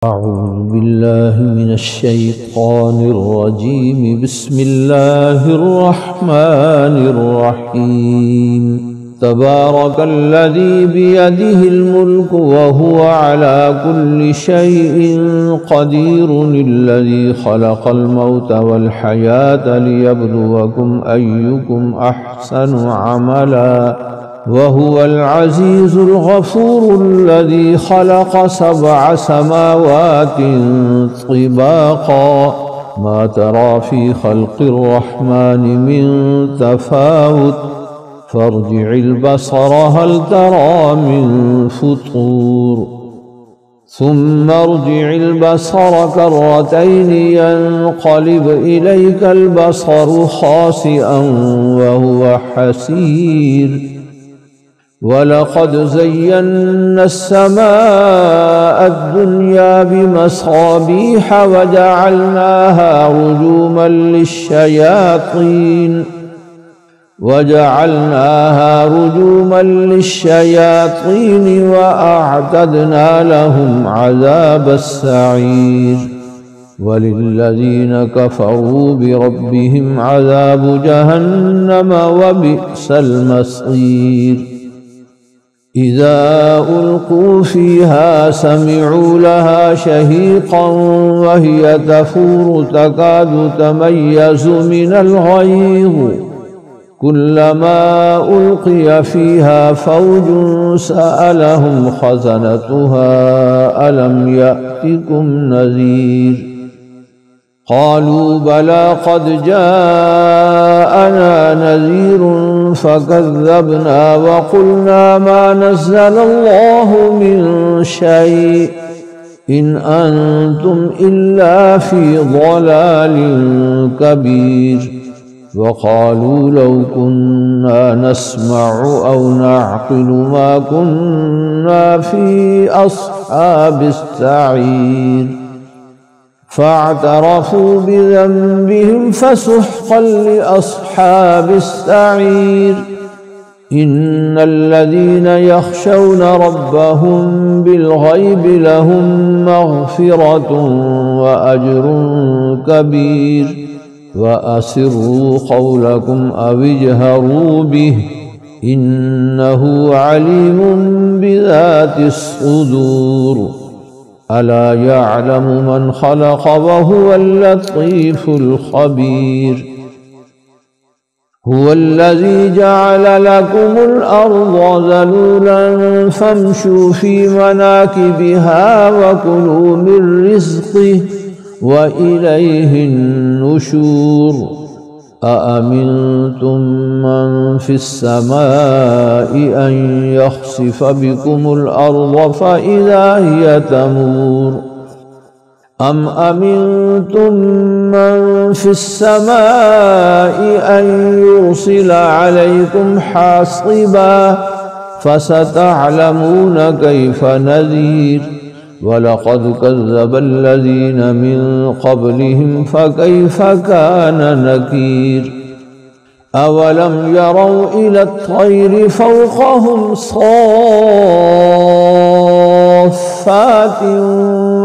أعوذ بالله من الشيطان الرجيم. بسم الله الرحمن الرحيم. تبارك الذي بيده الملك وهو على كل شيء قدير، الذي خلق الموت والحياة ليبلوكم أيكم أحسن عملا، وهو العزيز الغفور، الذي خلق 7 سماوات طباقا، ما ترى في خلق الرحمن من تفاوت، فارجع البصر هل ترى من فطور، ثم ارجع البصر كرتين ينقلب إليك البصر خاسئا وهو حسير. ولقد زينا السماء الدنيا بمصابيح وجعلناها رجوما للشياطين وأعتدنا لهم عذاب السعير. وللذين كفروا بربهم عذاب جهنم وبئس المصير. إذا ألقوا فيها سمعوا لها شهيقا وهي تفور تكاد تميز من الغيظ، كلما ألقي فيها فوج سألهم خزنتها ألم يأتكم نذير؟ قالوا بلى قد جاءنا نذير فكذبنا وقلنا ما نزل الله من شيء إن أنتم إلا في ضلال كبير. وقالوا لو كنا نسمع أو نعقل ما كنا في أصحاب السعير، فاعترفوا بذنبهم فسحقا لأصحاب السعير. إن الذين يخشون ربهم بالغيب لهم مغفرة وأجر كبير. وأسروا قولكم أو اجهروا به إنه عليم بذات الصدور. ألا يعلم من خلق وهو اللطيف الخبير. هو الذي جعل لكم الأرض ذلولا فامشوا في مناكبها وكلوا من رزقه وإليه النشور. أأمنتم من في السماء أن يخسف بكم الأرض فإذا هي تمور، أم أمنتم من في السماء أن يرسل عليكم حاصبا فستعلمون كيف نذير. ولقد كذب الذين من قبلهم فكيف كان نكير. أولم يروا إلى الطير فوقهم صافات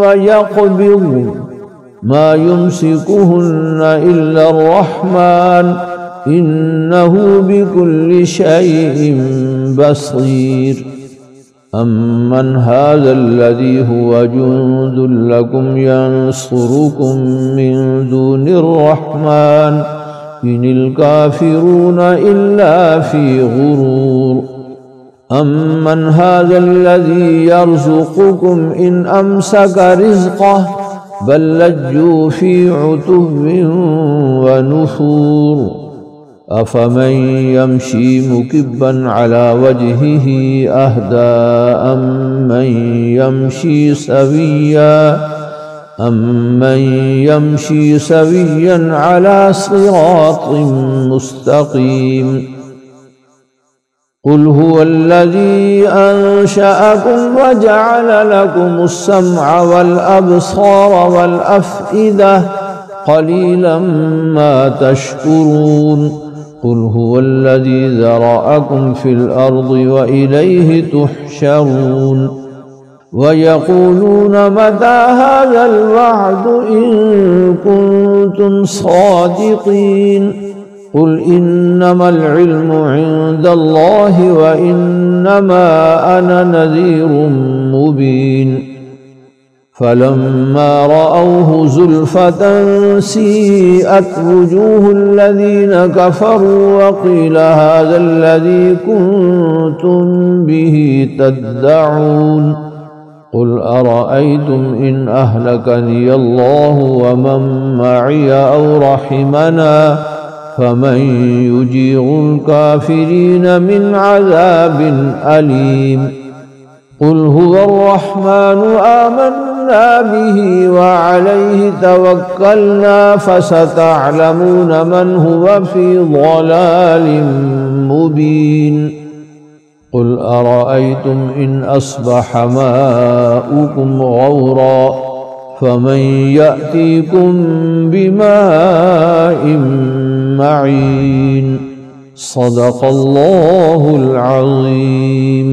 ويقبضن ما يمسكهن إلا الرحمن إنه بكل شيء بصير. أمن هذا الذي هو جند لكم ينصركم من دون الرحمن إن الكافرون إلا في غرور. أمن هذا الذي يرزقكم إن أمسك رزقه بل لجوا في عتو ونفور. أفمن يمشي مكبا على وجهه أهدى أمن يمشي سويا على صراط مستقيم. قل هو الذي أنشأكم وجعل لكم السمع والأبصار والأفئدة قليلا ما تشكرون. قل هو الذي ذرأكم في الأرض وإليه تحشرون. ويقولون متى هذا الوعد إن كنتم صادقين قل إنما العلم عند الله وإنما أنا نذير مبين فلما رأوه زلفة سيئت وجوه الذين كفروا وقيل هذا الذي كنتم به تدعون قل أرأيتم إن أهلكني الله ومن معي أو رحمنا فمن يجير الكافرين من عذاب أليم قل هو الرحمن آمنا به وعليه توكلنا فستعلمون من هو في ضلال مبين قل أرأيتم إن أصبح ماؤكم غورا فمن يأتيكم بماء معين صدق الله العظيم.